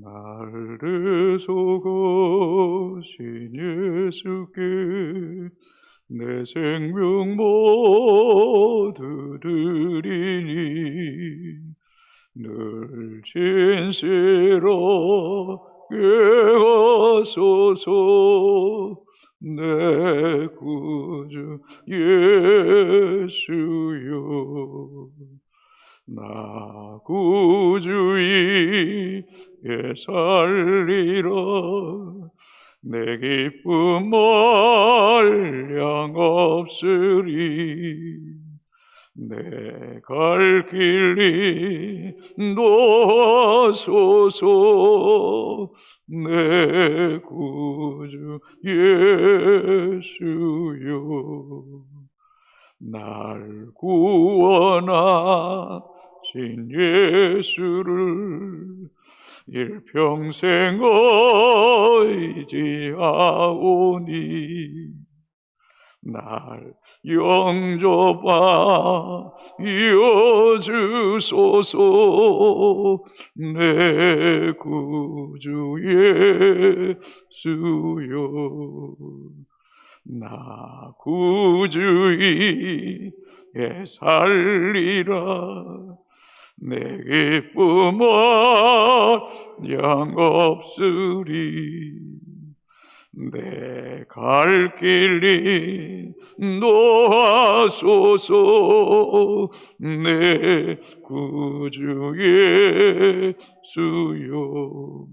나를 속으신 예수께 내 생명 모두 드리니 늘 진실하게 하소서. 내 구주 예수여, 나 구주이에 살리라. 내 기쁨 한량 없으리. 내 갈 길이 도와소서. 내 구주 예수여, 날 구원하신 예수를 일평생 의지하오니 날 영접하여 주소서. 내 구주 예수여, 나 구주이에 살리라. 내 기쁨 한량 없으리. 내 갈 길이 노하소서. 내 구주 예수여,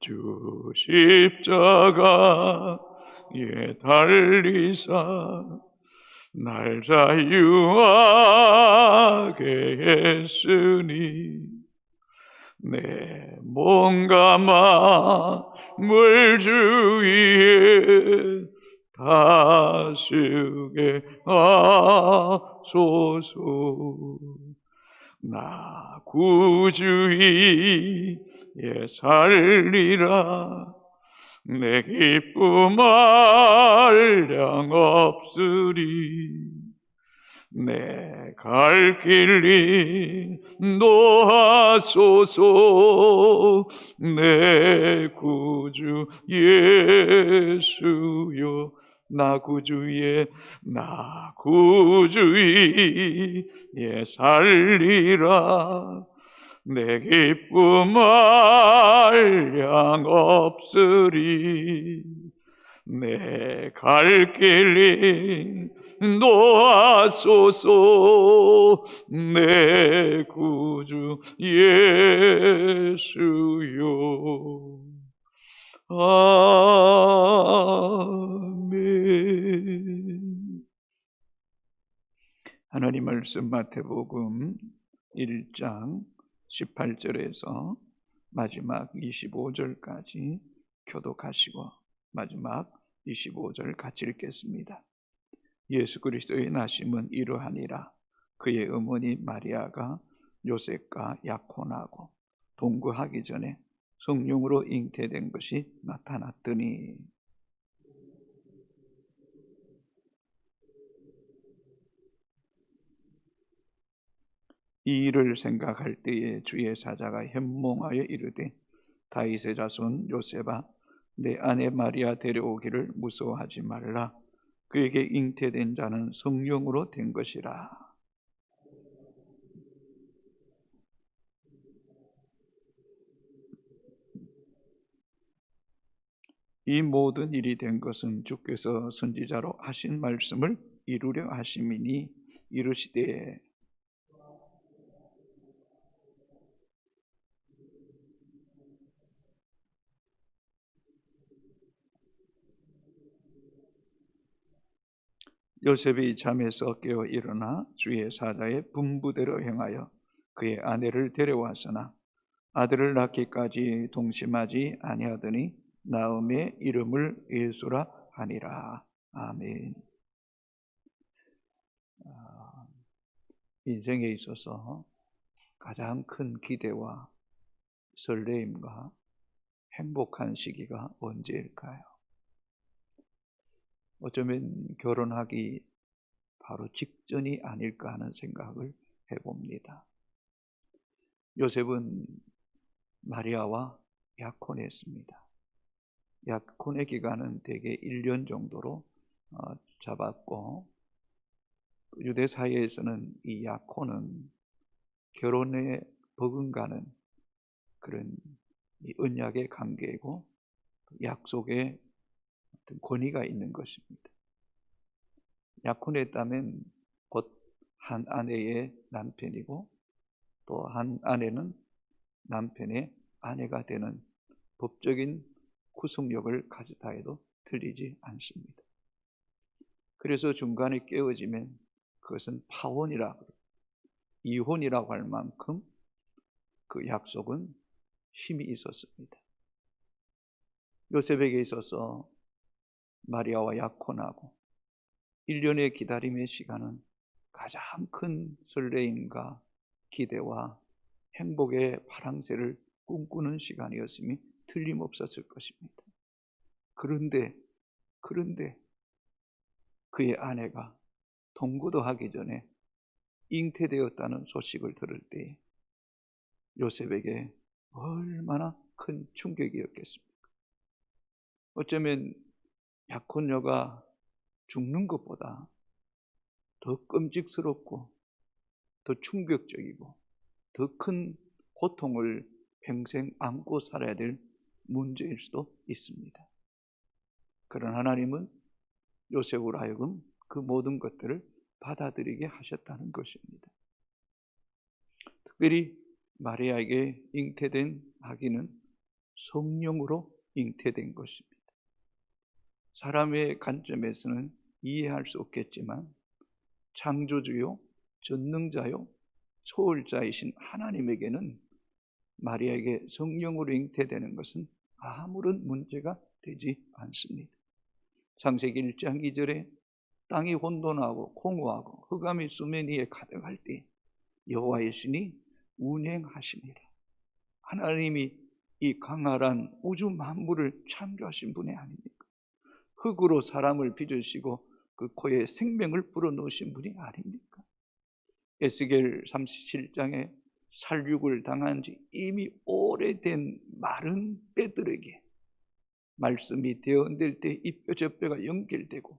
주 십자가에 달리사 날 자유하게 했으니 내 몸과 마음을 주 위에 다스게 하소서. 나 구주이에 살리라. 내 기쁨 한량 없으리. 내 갈 길이 노하소서. 내 구주 예수여, 나 구주에 살리라. 내 기쁨 한량 없으리. 내 갈 길이 노하소서. 내 구주 예수여, 아멘. 하나님 말씀 마태복음 1장 18절에서 마지막 25절까지 교독하시고 마지막 25절 같이 읽겠습니다. 예수 그리스도의 나심은 이러하니라. 그의 어머니 마리아가 요셉과 약혼하고 동거하기 전에 성령으로 잉태된 것이 나타났더니, 이 일을 생각할 때에 주의 사자가 현몽하여 이르되, 다윗의 자손 요셉아, 내 아내 마리아 데려오기를 무서워하지 말라. 그에게 잉태된 자는 성령으로 된 것이라. 이 모든 일이 된 것은 주께서 선지자로 하신 말씀을 이루려 하심이니, 이르시되 요셉이 잠에서 깨어 일어나 주의 사자의 분부대로 행하여 그의 아내를 데려왔으나 아들을 낳기까지 동심하지 아니하더니 나음의 이름을 예수라 하니라. 아멘. 인생에 있어서 가장 큰 기대와 설레임과 행복한 시기가 언제일까요? 어쩌면 결혼하기 바로 직전이 아닐까 하는 생각을 해봅니다. 요셉은 마리아와 약혼했습니다. 약혼의 기간은 대개 1년 정도로 잡았고, 유대 사회에서는 이 약혼은 결혼에 버금가는 그런 이 언약의 관계이고 약속의 어떤 권위가 있는 것입니다. 약혼했다면 곧 한 아내의 남편이고 또 한 아내는 남편의 아내가 되는 법적인 구속력을 가졌다 해도 틀리지 않습니다. 그래서 중간에 깨어지면 그것은 파혼이라, 이혼이라고 할 만큼 그 약속은 힘이 있었습니다. 요셉에게 있어서 마리아와 약혼하고 1년의 기다림의 시간은 가장 큰 설레임과 기대와 행복의 파랑새를 꿈꾸는 시간이었음이 틀림없었을 것입니다. 그런데 그의 아내가 동거도 하기 전에 잉태되었다는 소식을 들을 때 요셉에게 얼마나 큰 충격이었겠습니까? 어쩌면 약혼녀가 죽는 것보다 더 끔찍스럽고 더 충격적이고 더 큰 고통을 평생 안고 살아야 될 문제일 수도 있습니다. 그러나 하나님은 요셉으로 하여금 그 모든 것들을 받아들이게 하셨다는 것입니다. 특별히 마리아에게 잉태된 아기는 성령으로 잉태된 것입니다. 사람의 관점에서는 이해할 수 없겠지만 창조주요, 전능자요, 초월자이신 하나님에게는 마리아에게 성령으로 잉태되는 것은 아무런 문제가 되지 않습니다. 창세기 1장 2절에 땅이 혼돈하고 공허하고 흑암이 수면 위에 가득할 때 여호와의 신이 운행하시니라. 하나님이 이 강활한 우주 만물을 창조하신 분이 아닙니까? 흙으로 사람을 빚으시고 그 코에 생명을 불어넣으신 분이 아닙니까? 에스겔 37장에 살육을 당한 지 이미 오래된 마른 뼈들에게 말씀이 되어낼 때 이 뼈 저 뼈가 연결되고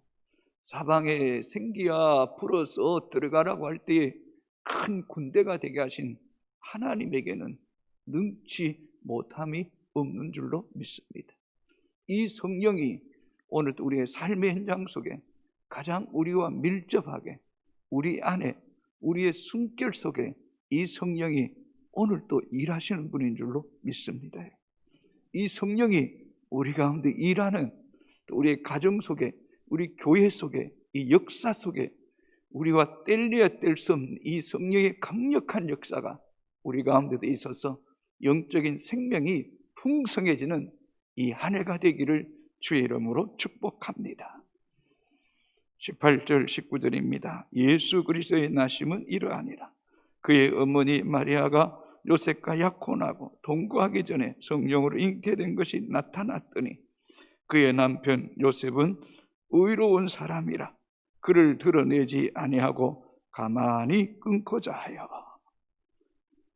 사방에 생기야 불어서 들어가라고 할 때에 큰 군대가 되게 하신 하나님에게는 능치 못함이 없는 줄로 믿습니다. 이 성령이 오늘 우리의 삶의 현장 속에 가장 우리와 밀접하게 우리 안에 우리의 숨결 속에 이 성령이 오늘 또 일하시는 분인 줄로 믿습니다. 이 성령이 우리 가운데 일하는, 또 우리의 가정 속에, 우리 교회 속에, 이 역사 속에 우리와 뗄래야 뗄 수 없는 이 성령의 강력한 역사가 우리 가운데도 있어서 영적인 생명이 풍성해지는 이 한 해가 되기를 주의 이름으로 축복합니다. 18절 19절입니다. 예수 그리스도의 나심은 이러하니라. 그의 어머니 마리아가 요셉과 약혼하고 동거하기 전에 성령으로 잉태된 것이 나타났더니 그의 남편 요셉은 의로운 사람이라 그를 드러내지 아니하고 가만히 끊고자 하여.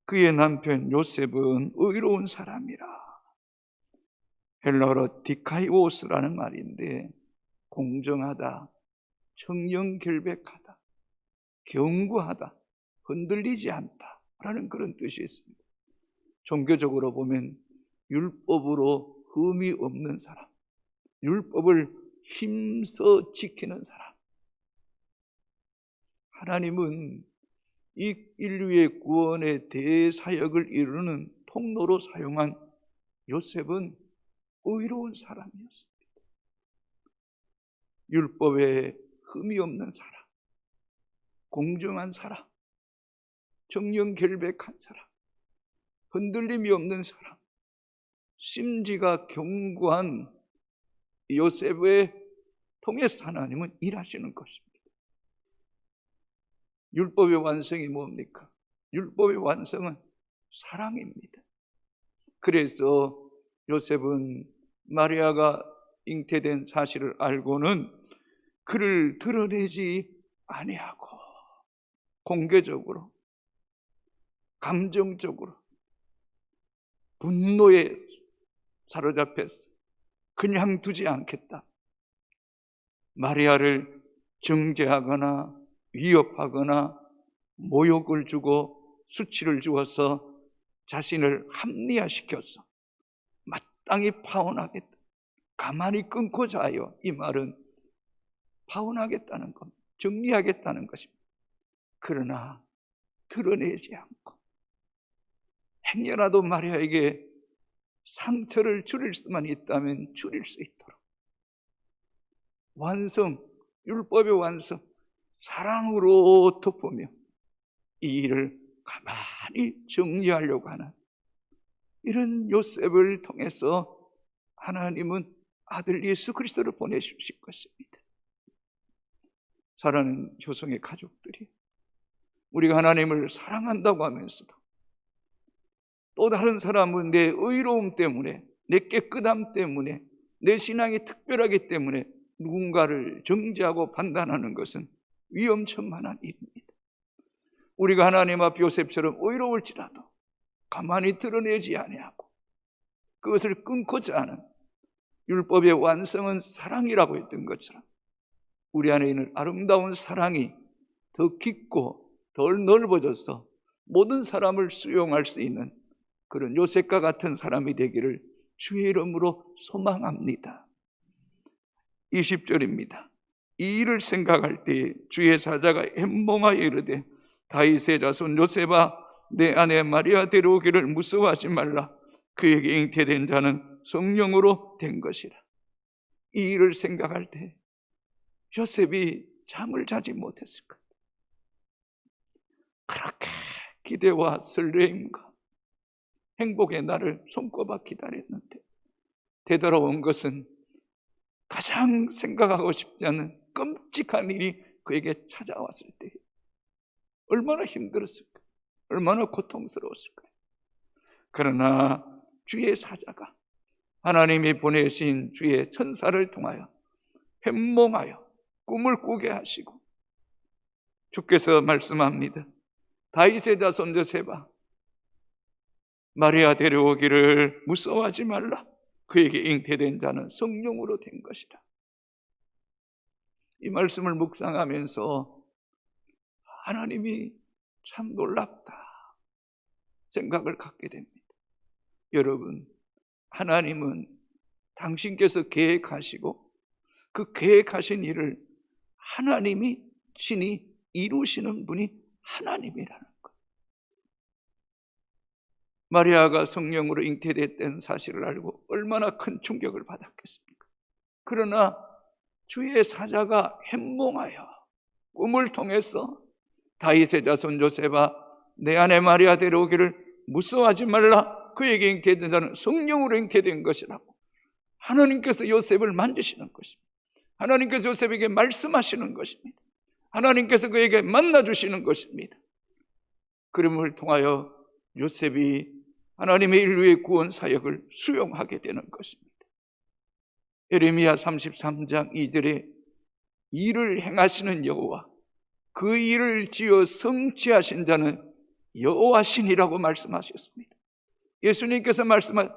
그의 남편 요셉은 의로운 사람이라. 헬라어로 디카이오스라는 말인데 공정하다, 청렴결백하다, 견고하다, 흔들리지 않다 라는 그런 뜻이 있습니다. 종교적으로 보면 율법으로 흠이 없는 사람, 율법을 힘써 지키는 사람. 하나님은 이 인류의 구원의 대사역을 이루는 통로로 사용한 요셉은 의로운 사람이었습니다. 율법에 흠이 없는 사람, 공정한 사람, 정령결백한 사람, 흔들림이 없는 사람, 심지가 견고한 요셉의 통해서 하나님은 일하시는 것입니다. 율법의 완성이 뭡니까? 율법의 완성은 사랑입니다. 그래서 요셉은 마리아가 잉태된 사실을 알고는 그를 드러내지 아니하고 공개적으로, 감정적으로 분노에 사로잡혀서 그냥 두지 않겠다. 마리아를 정죄하거나 위협하거나 모욕을 주고 수치를 주어서 자신을 합리화시켜서 마땅히 파혼하겠다. 가만히 끊고 자요. 이 말은 파혼하겠다는 겁니다. 정리하겠다는 것입니다. 그러나 드러내지 않고 행여라도 마리아에게 상처를 줄일 수만 있다면 줄일 수 있도록 완성, 율법의 완성, 사랑으로 덮으며 이 일을 가만히 정리하려고 하는 이런 요셉을 통해서 하나님은 아들 예수 그리스도를 보내주실 것입니다. 사랑하는 효성의 가족들이 우리가 하나님을 사랑한다고 하면서도 또 다른 사람은 내 의로움 때문에, 내 깨끗함 때문에, 내 신앙이 특별하기 때문에 누군가를 정죄하고 판단하는 것은 위험천만한 일입니다. 우리가 하나님 앞 요셉처럼 의로울지라도 가만히 드러내지 아니하고 그것을 끊고자 하는 율법의 완성은 사랑이라고 했던 것처럼 우리 안에 있는 아름다운 사랑이 더 깊고 더 넓어져서 모든 사람을 수용할 수 있는 그런 요셉과 같은 사람이 되기를 주의 이름으로 소망합니다. 20절입니다. 이 일을 생각할 때에 주의 사자가 햄몽하여 이르되 다윗의 자손 요셉아 내 아내 마리아 데려오기를 무서워하지 말라. 그에게 잉태된 자는 성령으로 된 것이라. 이 일을 생각할 때 요셉이 잠을 자지 못했을 것. 그렇게 기대와 설레임과 행복의 날을 손꼽아 기다렸는데 되돌아온 것은 가장 생각하고 싶지 않은 끔찍한 일이 그에게 찾아왔을 때 얼마나 힘들었을까, 얼마나 고통스러웠을까. 그러나 주의 사자가 하나님이 보내신 주의 천사를 통하여 햄몽하여 꿈을 꾸게 하시고 주께서 말씀합니다. 다윗의 자손 요셉아 마리아 데려오기를 무서워하지 말라. 그에게 잉태된 자는 성령으로 된 것이라. 이 말씀을 묵상하면서 하나님이 참 놀랍다 생각을 갖게 됩니다. 여러분, 하나님은 당신께서 계획하시고 그 계획하신 일을 하나님이 친히 이루시는 분이 하나님이라는 것. 마리아가 성령으로 잉태됐다는 사실을 알고 얼마나 큰 충격을 받았겠습니까? 그러나 주의 사자가 햄몽하여 꿈을 통해서 다윗의 자손 요셉아 내 아내 마리아 데려오기를 무서워하지 말라. 그에게 잉태된 자는 성령으로 잉태된 것이라고 하나님께서 요셉을 만지시는 것입니다. 하나님께서 요셉에게 말씀하시는 것입니다. 하나님께서 그에게 만나주시는 것입니다. 그림을 통하여 요셉이 하나님의 인류의 구원 사역을 수용하게 되는 것입니다. 예레미야 33장 2절에 일을 행하시는 여호와 그 일을 지어 성취하신 자는 여호와시니라고 말씀하셨습니다. 예수님께서 말씀하신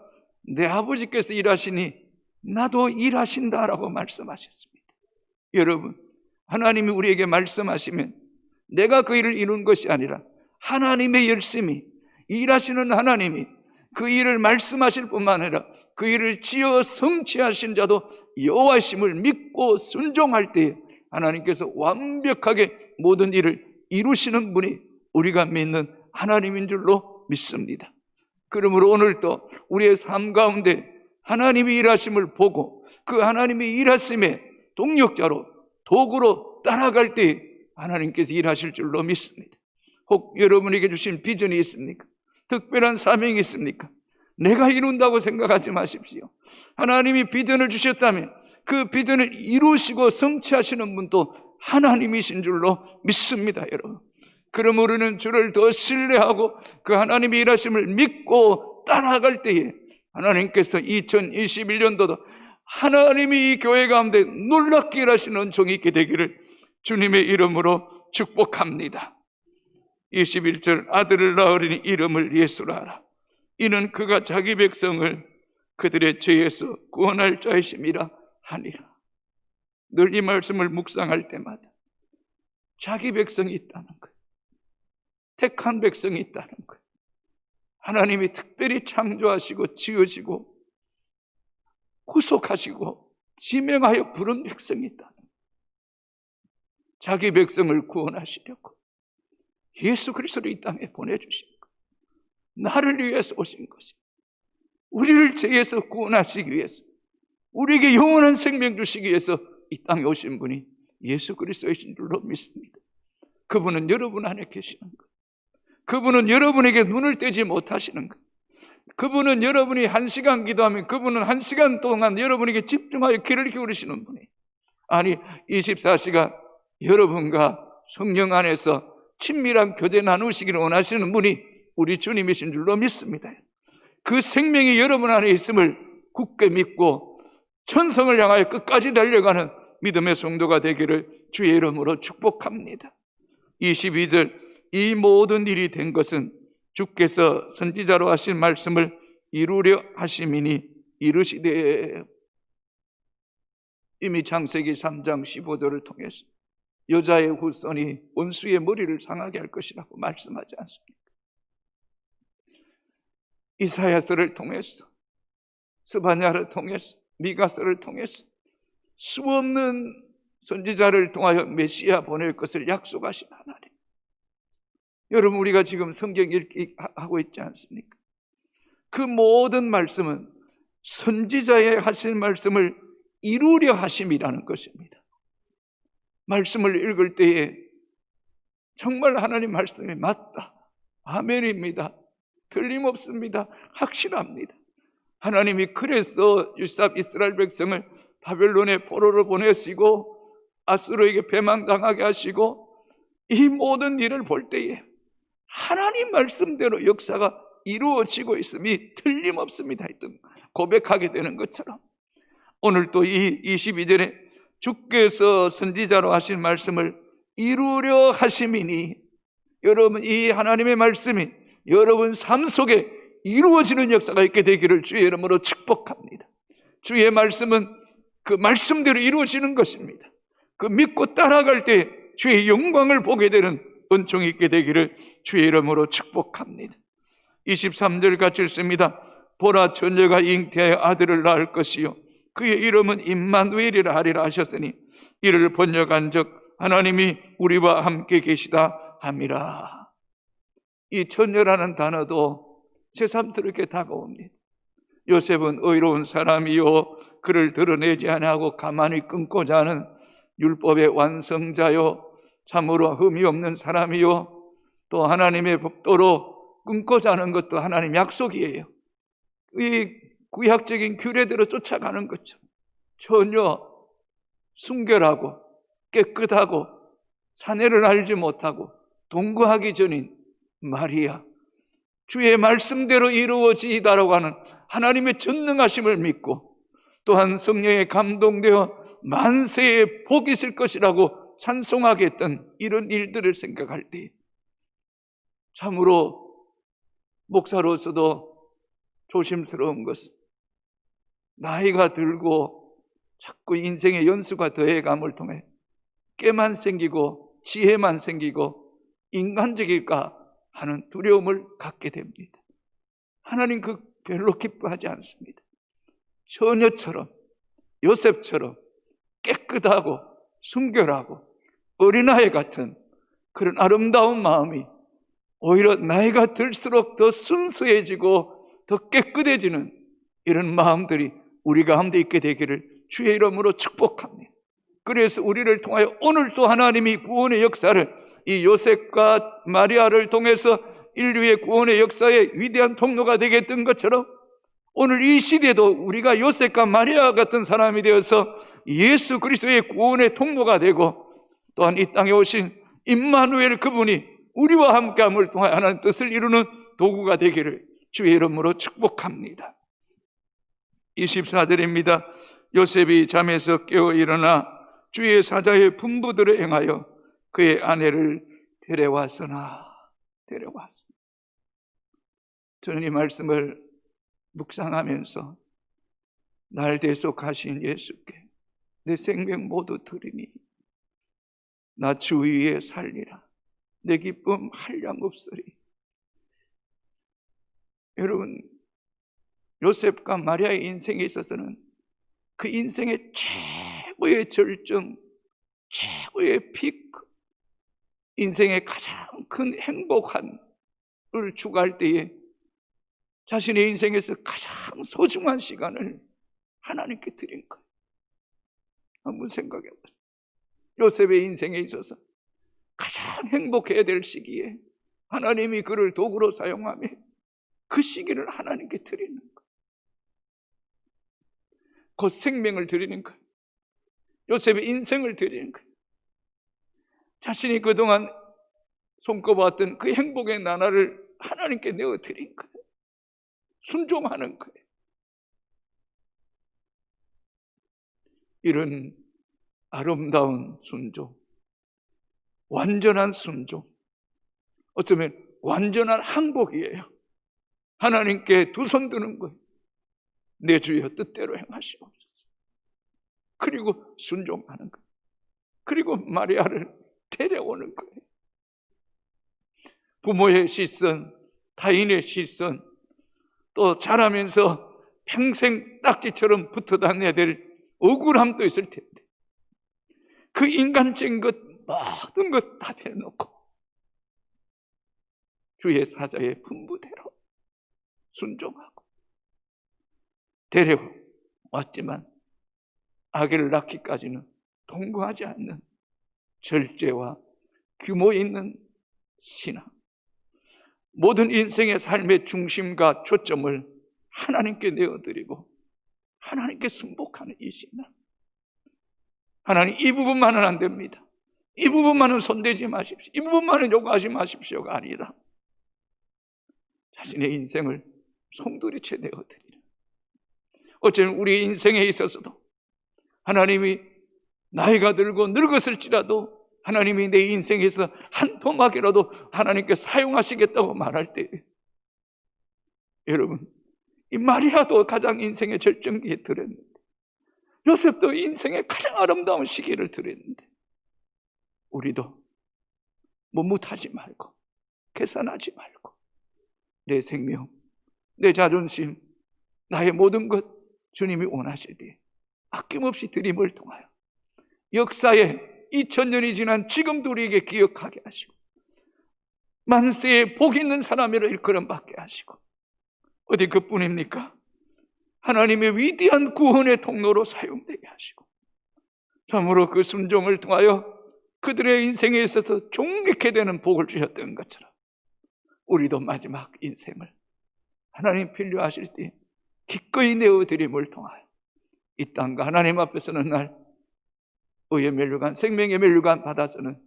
내 아버지께서 일하시니 나도 일하신다라고 말씀하셨습니다. 여러분, 하나님이 우리에게 말씀하시면 내가 그 일을 이룬 것이 아니라 하나님의 열심히 일하시는 하나님이 그 일을 말씀하실 뿐만 아니라 그 일을 지어 성취하신 자도 여호와심을 믿고 순종할 때 하나님께서 완벽하게 모든 일을 이루시는 분이 우리가 믿는 하나님인 줄로 믿습니다. 그러므로 오늘도 우리의 삶 가운데 하나님이 일하심을 보고 그 하나님이 일하심에 동력자로 도구로 따라갈 때 하나님께서 일하실 줄로 믿습니다. 혹 여러분에게 주신 비전이 있습니까? 특별한 사명이 있습니까? 내가 이룬다고 생각하지 마십시오. 하나님이 비전을 주셨다면 그 비전을 이루시고 성취하시는 분도 하나님이신 줄로 믿습니다, 여러분. 그러므로 우리는 주를 더 신뢰하고 그 하나님의 일하심을 믿고 따라갈 때에 하나님께서 2021년도도 하나님이 이 교회 가운데 놀랍게 일하시는 종이 있게 되기를 주님의 이름으로 축복합니다. 21절 아들을 낳으리니 이름을 예수라 하라. 이는 그가 자기 백성을 그들의 죄에서 구원할 자이심이라 하니라. 늘 이 말씀을 묵상할 때마다 자기 백성이 있다는 거예요. 택한 백성이 있다는 거예요. 하나님이 특별히 창조하시고 지으시고 구속하시고 지명하여 부른 백성이 있다는 거예요. 자기 백성을 구원하시려고 예수 그리스도를 이 땅에 보내주신 거예요. 나를 위해서 오신 것이, 우리를 죄에서 구원하시기 위해서, 우리에게 영원한 생명 주시기 위해서 이 땅에 오신 분이 예수 그리스도이신 줄로 믿습니다. 그분은 여러분 안에 계시는 거예요. 그분은 여러분에게 눈을 떼지 못하시는 거예요. 그분은 여러분이 1시간 기도하면 그분은 1시간 동안 여러분에게 집중하여 귀를 기울이시는 분이, 아니 24시간 여러분과 성령 안에서 친밀한 교제 나누시기를 원하시는 분이 우리 주님이신 줄로 믿습니다. 그 생명이 여러분 안에 있음을 굳게 믿고 천성을 향하여 끝까지 달려가는 믿음의 성도가 되기를 주의 이름으로 축복합니다. 22절, 이 모든 일이 된 것은 주께서 선지자로 하신 말씀을 이루려 하심이니 이르시되, 이미 창세기 3장 15절을 통해서 여자의 후손이 원수의 머리를 상하게 할 것이라고 말씀하지 않습니까? 이사야서를 통해서, 스바냐를 통해서, 미가서를 통해서 수없는 선지자를 통하여 메시아 보낼 것을 약속하신 하나님. 여러분, 우리가 지금 성경 읽기 하고 있지 않습니까? 그 모든 말씀은 선지자의 하신 말씀을 이루려 하심이라는 것입니다. 말씀을 읽을 때에 정말 하나님 말씀이 맞다, 아멘입니다, 틀림없습니다, 확실합니다. 하나님이 그래서 이스라엘 백성을 바벨론의 포로로 보내시고 아수르에게 배망당하게 하시고 이 모든 일을 볼 때에 하나님 말씀대로 역사가 이루어지고 있음이 틀림없습니다 했던 고백하게 되는 것처럼, 오늘 또 이 22절에 주께서 선지자로 하신 말씀을 이루려 하심이니, 여러분, 이 하나님의 말씀이 여러분 삶 속에 이루어지는 역사가 있게 되기를 주의 이름으로 축복합니다. 주의 말씀은 그 말씀대로 이루어지는 것입니다. 그 믿고 따라갈 때 주의 영광을 보게 되는 은총이 있게 되기를 주의 이름으로 축복합니다. 23절 같이 읽습니다. 보라, 처녀가 잉태하여 아들을 낳을 것이요 그의 이름은 임마누엘이라 하리라 하셨으니 이를 번역한즉 하나님이 우리와 함께 계시다 함이라. 이 처녀라는 단어도 새삼스럽게 다가옵니다. 요셉은 의로운 사람이요 그를 드러내지 아니하고 가만히 끊고자 하는 율법의 완성자요 참으로 흠이 없는 사람이요 또 하나님의 법도로 끊고자 하는 것도 하나님 약속이에요. 이 구약적인 규례대로 쫓아가는 거죠. 전혀 순결하고 깨끗하고 사내를 알지 못하고 동거하기 전인 마리아, 주의 말씀대로 이루어지이다라고 하는 하나님의 전능하심을 믿고 또한 성령에 감동되어 만세의 복이 있을 것이라고 찬송하게 했던 이런 일들을 생각할 때 참으로 목사로서도 조심스러운 것은 나이가 들고 자꾸 인생의 연수가 더해감을 통해 깨만 생기고 지혜만 생기고 인간적일까 하는 두려움을 갖게 됩니다. 하나님 그 별로 기뻐하지 않습니다. 처녀처럼 요셉처럼 깨끗하고 순결하고 어린아이 같은 그런 아름다운 마음이 오히려 나이가 들수록 더 순수해지고 더 깨끗해지는 이런 마음들이 우리 가운데 있게 되기를 주의 이름으로 축복합니다. 그래서 우리를 통하여 오늘 또 하나님이 구원의 역사를 이 요셉과 마리아를 통해서 인류의 구원의 역사의 위대한 통로가 되게 했던 것처럼 오늘 이 시대도 우리가 요셉과 마리아 같은 사람이 되어서 예수 그리스도의 구원의 통로가 되고 또한 이 땅에 오신 임마누엘 그분이 우리와 함께함을 통하여 하나님 뜻을 이루는 도구가 되기를 주의 이름으로 축복합니다. 24절입니다. 요셉이 잠에서 깨어 일어나 주의 사자의 분부들을 행하여 그의 아내를 데려왔으나 저는 이 말씀을 묵상하면서 날 대속하신 예수께 내 생명 모두 드리니 나 주 위에 살리라. 내 기쁨 한량없으리. 여러분, 요셉과 마리아의 인생에 있어서는 그 인생의 최고의 절정, 최고의 피크, 인생의 가장 큰 행복한을 추구할 때에 자신의 인생에서 가장 소중한 시간을 하나님께 드린 거예요. 한번 생각해 보세요. 요셉의 인생에 있어서 가장 행복해야 될 시기에 하나님이 그를 도구로 사용하며 그 시기를 하나님께 드리는 거예요. 곧 생명을 드리는 거예요. 요셉의 인생을 드리는 거예요. 자신이 그동안 손꼽았던 그 행복의 나날을 하나님께 내어드린 거예요. 순종하는 거예요. 이런 아름다운 순종, 완전한 순종, 어쩌면 완전한 항복이에요. 하나님께 두 손 드는 거예요. 내 주여 뜻대로 행하시옵소서. 그리고 순종하는 거예요. 그리고 마리아를 데려오는 거예요. 부모의 시선, 타인의 시선, 또 자라면서 평생 딱지처럼 붙어 다녀야 될 억울함도 있을 텐데 그 인간적인 것 모든 것 다 내놓고 주의 사자의 분부대로 순종하고 데려왔지만 아기를 낳기까지는 동거하지 않는 절제와 규모 있는 신앙, 모든 인생의 삶의 중심과 초점을 하나님께 내어드리고 하나님께 승복하는 이 신앙. 하나님, 이 부분만은 안 됩니다. 이 부분만은 손대지 마십시오. 이 부분만은 요구하지 마십시오가 아니라 자신의 인생을 송두리째 내어드리는, 어쩌면 우리 인생에 있어서도 하나님이 나이가 들고 늙었을지라도 하나님이 내 인생에서 한 토막이라도 하나님께 사용하시겠다고 말할 때, 여러분, 이 마리아도 가장 인생의 절정기에 들었는데, 요셉도 인생의 가장 아름다운 시기를 들었는데, 우리도 못하지 말고 계산하지 말고 내 생명, 내 자존심, 나의 모든 것 주님이 원하실 때 아낌없이 드림을 통하여 역사에 2000년이 지난 지금도 우리에게 기억하게 하시고 만세에 복 있는 사람으로 일컬음받게 하시고, 어디 그뿐입니까? 하나님의 위대한 구원의 통로로 사용되게 하시고, 참으로 그 순종을 통하여 그들의 인생에 있어서 존귀케 되는 복을 주셨던 것처럼 우리도 마지막 인생을 하나님 필요하실 때 기꺼이 내어드림을 통하여 이 땅과 하나님 앞에서는 날 의의 멸류관, 생명의 멸류관 받아서는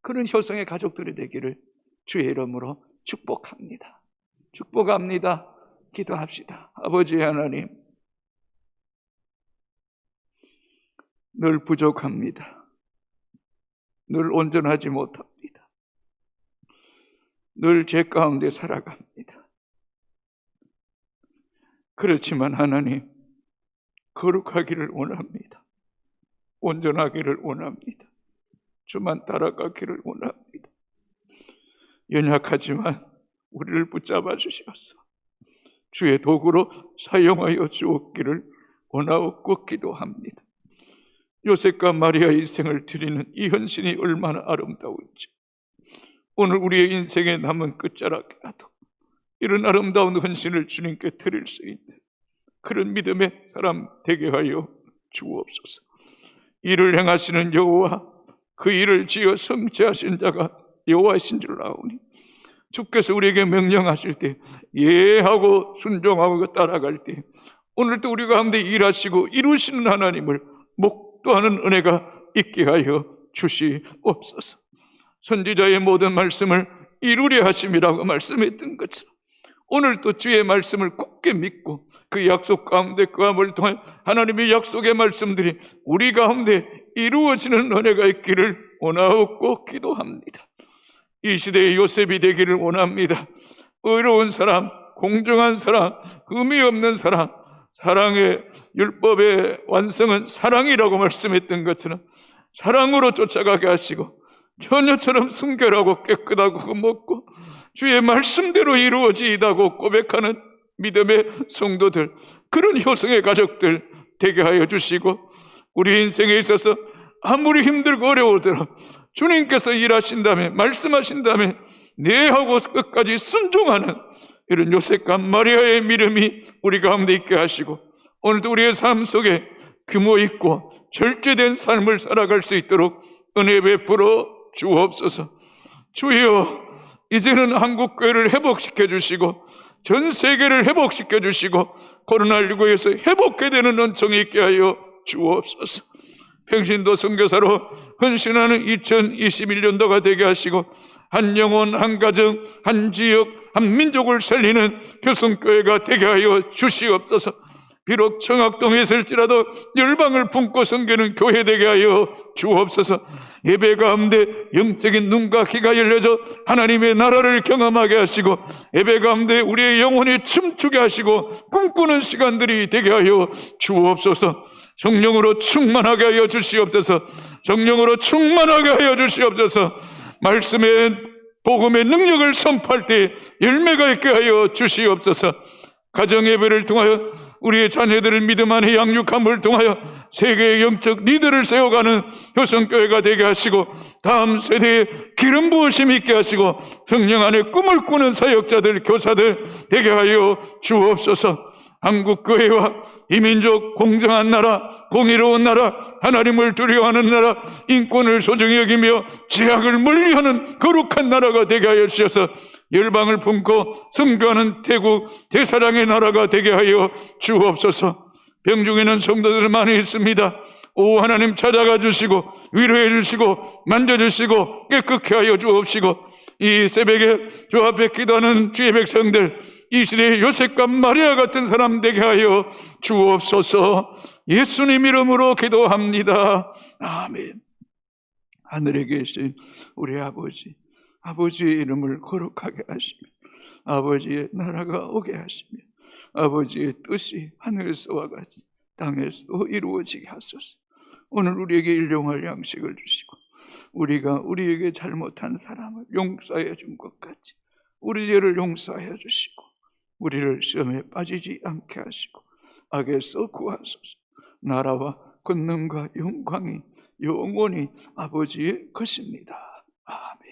그런 효성의 가족들이 되기를 주의 이름으로 축복합니다. 축복합니다. 기도합시다. 아버지 하나님, 늘 부족합니다. 늘 온전하지 못합니다. 늘 죄 가운데 살아갑니다. 그렇지만 하나님, 거룩하기를 원합니다. 온전하기를 원합니다. 주만 따라가기를 원합니다. 연약하지만 우리를 붙잡아 주셔서 주의 도구로 사용하여 주옵기를 원하옵고 기도합니다. 요셉과 마리아의 인생을 드리는 이 헌신이 얼마나 아름다운지, 오늘 우리의 인생에 남은 끝자락이라도 이런 아름다운 헌신을 주님께 드릴 수 있는 그런 믿음의 사람 되게 하여 주옵소서. 일을 행하시는 여호와, 그 일을 지어 성취하신 자가 여호와이신 줄 아오니 주께서 우리에게 명령하실 때 예하고 순종하고 따라갈 때 오늘도 우리 가운데 일하시고 이루시는 하나님을 목도하는 은혜가 있게 하여 주시옵소서. 선지자의 모든 말씀을 이루려 하심이라고 말씀했던 것처럼 오늘도 주의 말씀을 굳게 믿고 그 약속 가운데 그함을 통해 하나님의 약속의 말씀들이 우리 가운데 이루어지는 은혜가 있기를 원하옵고 기도합니다. 이 시대의 요셉이 되기를 원합니다. 의로운 사람, 공정한 사랑, 의미 없는 사랑, 사랑의 율법의 완성은 사랑이라고 말씀했던 것처럼 사랑으로 쫓아가게 하시고 처녀처럼 순결하고 깨끗하고 흠없고 주의 말씀대로 이루어지이다고 고백하는 믿음의 성도들, 그런 효성의 가족들 되게 하여 주시고, 우리 인생에 있어서 아무리 힘들고 어려우더라도 주님께서 일하신다면, 말씀하신다면 네 하고 끝까지 순종하는 이런 요셉과 마리아의 믿음이 우리 가운데 있게 하시고, 오늘도 우리의 삶 속에 규모 있고 절제된 삶을 살아갈 수 있도록 은혜 베풀어 주옵소서. 주여, 이제는 한국교회를 회복시켜 주시고 전 세계를 회복시켜 주시고 코로나19에서 회복해 되는 은총이 있게 하여 주옵소서. 평신도 선교사로 헌신하는 2021년도가 되게 하시고 한 영혼, 한 가정, 한 지역, 한 민족을 살리는 효성교회가 되게 하여 주시옵소서. 비록 청학동에 있을지라도 열방을 품고 섬기는 교회 되게 하여 주옵소서. 예배 가운데 영적인 눈과 귀가 열려져 하나님의 나라를 경험하게 하시고, 예배 가운데 우리의 영혼이 춤추게 하시고 꿈꾸는 시간들이 되게 하여 주옵소서. 성령으로 충만하게 하여 주시옵소서. 성령으로 충만하게 하여 주시옵소서. 말씀의 복음의 능력을 선포할 때 열매가 있게 하여 주시옵소서. 가정 예배를 통하여 우리의 자녀들을 믿음 안에 양육함을 통하여 세계의 영적 리더를 세워가는 효성교회가 되게 하시고, 다음 세대에 기름 부으심 있게 하시고 성령 안에 꿈을 꾸는 사역자들, 교사들 되게 하여 주옵소서. 한국교회와 이민족 공정한 나라, 공의로운 나라, 하나님을 두려워하는 나라, 인권을 소중히 여기며 제약을 멀리하는 거룩한 나라가 되게 하여 주셔서 열방을 품고 선교하는 태국 대사랑의 나라가 되게 하여 주옵소서. 병중에는 성도들 많이 있습니다. 오 하나님, 찾아가 주시고 위로해 주시고 만져주시고 깨끗게 하여 주옵시고, 이 새벽에 주 앞에 기도하는 주의 백성들, 이 시대의 요셉과 마리아 같은 사람 되게 하여 주옵소서. 예수님 이름으로 기도합니다. 아멘. 하늘에 계신 우리 아버지, 아버지의 이름을 거룩하게 하시며 아버지의 나라가 오게 하시며 아버지의 뜻이 하늘에서와 같이 땅에서도 이루어지게 하소서. 오늘 우리에게 일용할 양식을 주시고 우리가 우리에게 잘못한 사람을 용서해 준 것 같이 우리 죄를 용서하여 주시고 우리를 시험에 빠지지 않게 하시고 악에서 구하소서. 나라와 권능과 영광이 영원히 아버지의 것입니다. 아멘.